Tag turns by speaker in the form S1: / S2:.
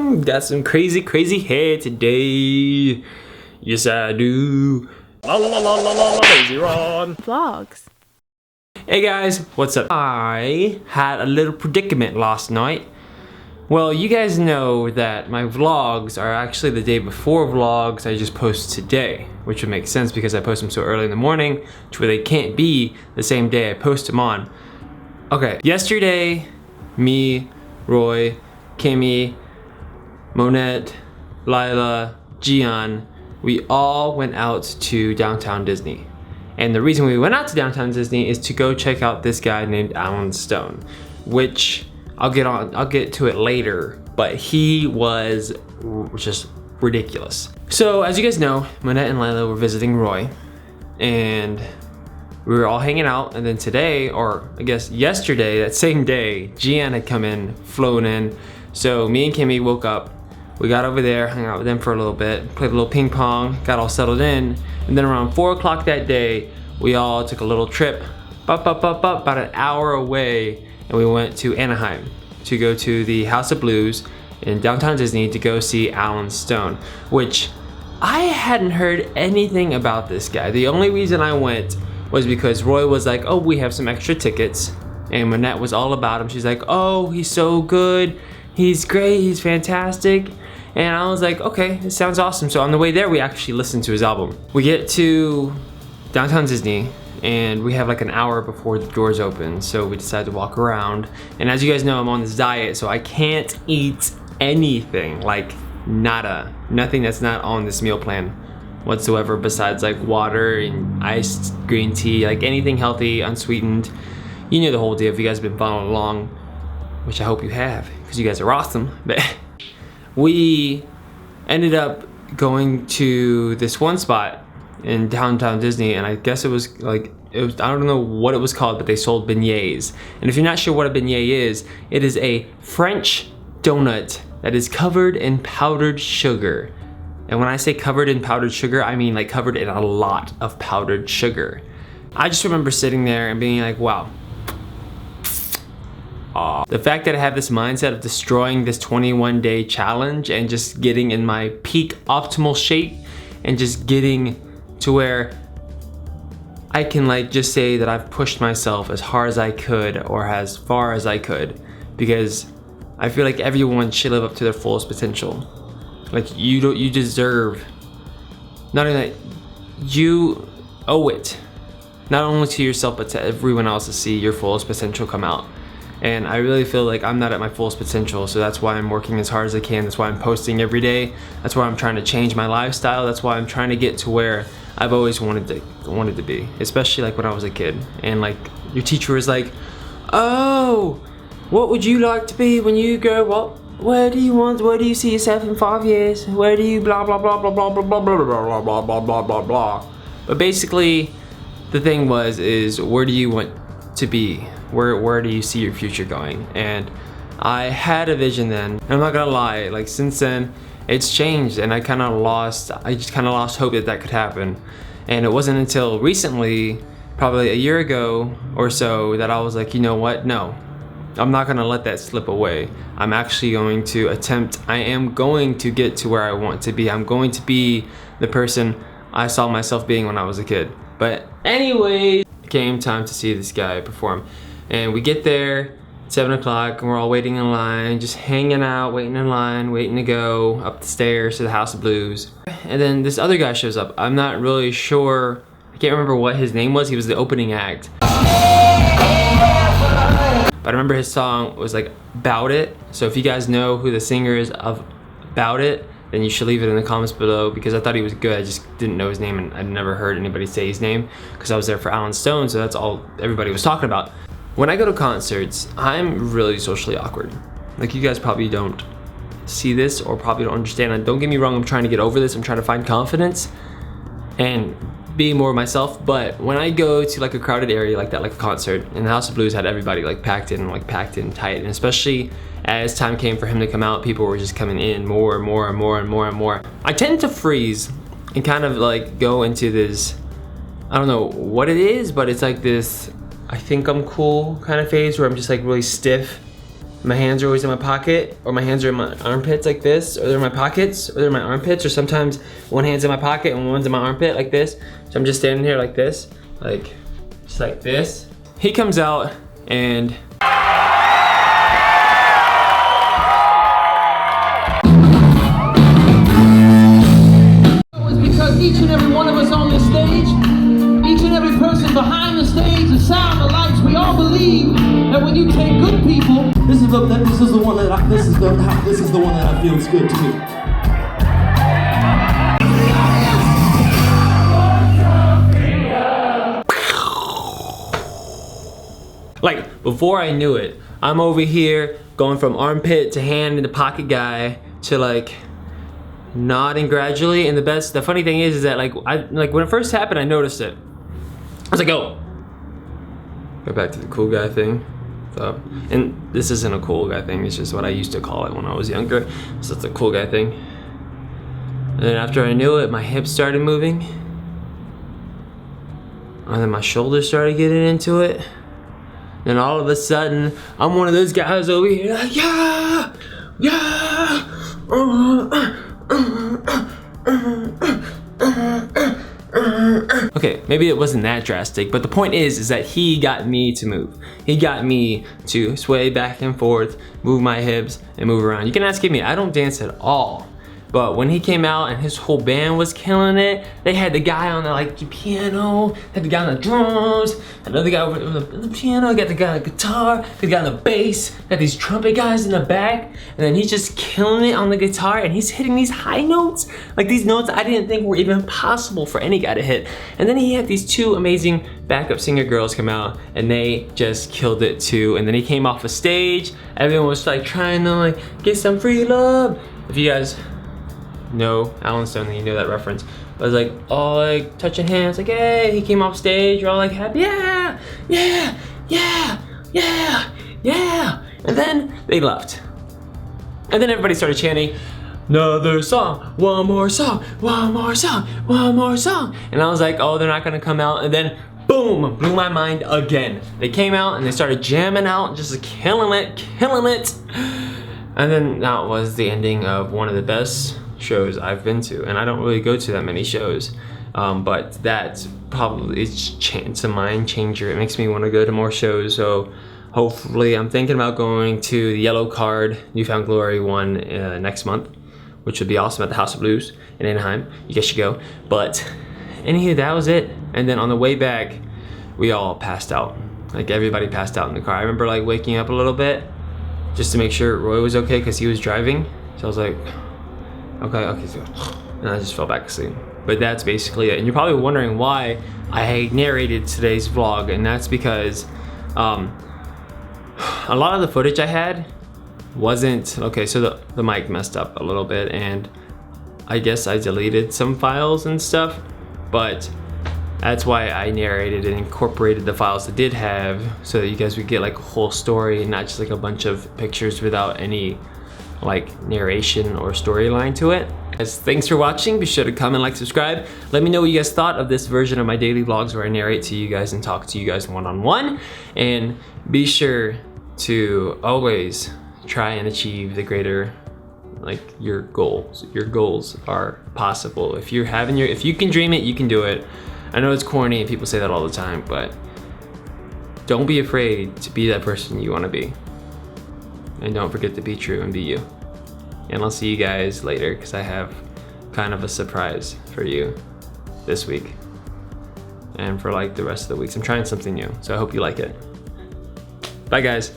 S1: Got some crazy hair today. Yes, I do. La la la la la la, Lazy Ron.
S2: Vlogs.
S1: Hey guys, what's up? I had a little predicament last night. Well, you guys know that my vlogs are actually the day before vlogs I just post today, which would make sense because I post them so early in the morning to where they can't be the same day I post them on. Okay, yesterday, me, Roy, Kimmy, Monette, Lila, Gian, we all went out to Downtown Disney. And the reason we went out to Downtown Disney is to go check out this guy named Alan Stone, which I'll get to it later, but he was just ridiculous. So as you guys know, Monette and Lila were visiting Roy, and we were all hanging out, and then today, or I guess yesterday, that same day, Gian had flown in. So me and Kimmy woke up, we got over there, hung out with them for a little bit, played a little ping pong, got all settled in, and then around 4 o'clock that day, we all took a little trip, about an hour away, and we went to Anaheim to go to the House of Blues in Downtown Disney to go see Alan Stone, which I hadn't heard anything about this guy. The only reason I went was because Roy was like, oh, we have some extra tickets, and Monette was all about him. She's like, oh, he's so good, he's great, he's fantastic. And I was like, okay, this sounds awesome. So on the way there, we actually listened to his album. We get to Downtown Disney, and we have like an hour before the doors open, so we decided to walk around. And as you guys know, I'm on this diet, so I can't eat anything, like nada, nothing that's not on this meal plan whatsoever, besides like water and iced green tea, like anything healthy, unsweetened. You know the whole deal if you guys have been following along, which I hope you have, because you guys are awesome. But we ended up going to this one spot in Downtown Disney, and I guess it was I don't know what it was called, but they sold beignets. And if you're not sure what a beignet is, it is a French donut that is covered in powdered sugar. And when I say covered in powdered sugar, I mean like covered in a lot of powdered sugar. I just remember sitting there and being like, wow. The fact that I have this mindset of destroying this 21-day challenge and just getting in my peak optimal shape and just getting to where I can like just say that I've pushed myself as hard as I could or as far as I could, because I feel like everyone should live up to their fullest potential. Like you deserve, not only that, you owe it, not only to yourself but to everyone else to see your fullest potential come out. And I really feel like I'm not at my fullest potential, so that's why I'm working as hard as I can. That's why I'm posting every day. That's why I'm trying to change my lifestyle. That's why I'm trying to get to where I've always wanted to be, especially like when I was a kid. And like your teacher was like, oh, what would you like to be when you grow up? Where do you see yourself in 5 years? Where do you blah blah blah blah blah blah blah blah blah blah blah blah blah blah. But basically the thing is where do you want to be? Where do you see your future going? And I had a vision then, and I'm not gonna lie, like since then it's changed, and I just kind of lost hope that could happen. And it wasn't until recently, probably a year ago or so, that I was like, you know what, no, I'm not gonna let that slip away. I'm actually going to I am going to get to where I want to be. I'm going to be the person I saw myself being when I was a kid. But anyways, it came time to see this guy perform. And we get there, 7 o'clock, and we're all waiting in line, just hanging out, waiting in line, waiting to go up the stairs to the House of Blues. And then this other guy shows up. I'm not really sure, I can't remember what his name was. He was the opening act. But I remember his song was like Bout It. So if you guys know who the singer is of Bout It, then you should leave it in the comments below, because I thought he was good. I just didn't know his name, and I'd never heard anybody say his name because I was there for Alan Stone, so that's all everybody was talking about. When I go to concerts, I'm really socially awkward. Like you guys probably don't see this or probably don't understand. And don't get me wrong, I'm trying to get over this. I'm trying to find confidence and be more myself. But when I go to like a crowded area like that, like a concert, and the House of Blues had everybody like packed in tight, and especially as time came for him to come out, people were just coming in more and more and more and more and more. I tend to freeze and kind of like go into this, I don't know what it is, but it's like this I think I'm cool kind of phase where I'm just like really stiff My hands are always in my pocket, or my hands are in my armpits like this, or they're in my pockets, or they're in my armpits, or sometimes one hand's in my pocket and one's in my armpit like this. So I'm just standing here like this, like, just like this. He comes out and
S2: because each and every one of us on this stage, each and every person behind the stage, the sound, the lights, we all believe that when you take good people, this is the one that feels good to me.
S1: like, before I knew it, I'm over here going from armpit to hand in the pocket guy to like nodding gradually. And the funny thing is that like when it first happened, I noticed it. I was like, oh, go back to the cool guy thing. And this isn't a cool guy thing, it's just what I used to call it when I was younger. So it's a cool guy thing. And then after I knew it, my hips started moving. And then my shoulders started getting into it. And all of a sudden, I'm one of those guys over here like, yeah, yeah. Okay, maybe it wasn't that drastic, but the point is that he got me to move. He got me to sway back and forth, move my hips, and move around. You can ask me, I don't dance at all. But when he came out and his whole band was killing it, they had the guy on the like piano, had the guy on the drums, another guy over the piano, got the guy on the guitar, the guy on the bass, got these trumpet guys in the back, and then he's just killing it on the guitar and he's hitting these high notes, like these notes I didn't think were even possible for any guy to hit. And then he had these two amazing backup singer girls come out and they just killed it too. And then he came off a stage, everyone was like trying to like get some free love. If you guys know Alan Stone, then you know that reference. I was like, oh, like touching hands, like, hey, he came off stage, you're all like happy, yeah, yeah, yeah, yeah, yeah. And then they left. And then everybody started chanting, another song, one more song, one more song, one more song. And I was like, oh, they're not gonna come out. And then boom, blew my mind again. They came out and they started jamming out, just killing it, killing it. And then that was the ending of one of the best shows I've been to, and I don't really go to that many shows, but that's probably, it's a mind changer. It makes me want to go to more shows. So hopefully, I'm thinking about going to the Yellow Card Newfound Glory one next month, which would be awesome, at the House of Blues in Anaheim. You guys should go. But anywho, that was it. And then on the way back, we all passed out. Like everybody passed out in the car. I remember like waking up a little bit just to make sure Roy was okay because he was driving. So I was like, okay, so, and I just fell back asleep. But that's basically it. And you're probably wondering why I narrated today's vlog, and that's because a lot of the footage I had wasn't, okay, so the mic messed up a little bit, and I guess I deleted some files and stuff, but that's why I narrated and incorporated the files that did have, so that you guys would get like a whole story, not just like a bunch of pictures without any like narration or storyline to it. Guys, thanks for watching. Be sure to comment, like, subscribe. Let me know what you guys thought of this version of my daily vlogs where I narrate to you guys and talk to you guys one-on-one. And be sure to always try and achieve the greater, like, your goals. Your goals are possible. If you can dream it, you can do it. I know it's corny and people say that all the time, but don't be afraid to be that person you want to be. And don't forget to be true and be you. And I'll see you guys later because I have kind of a surprise for you this week. And for like the rest of the weeks. I'm trying something new, so I hope you like it. Bye guys.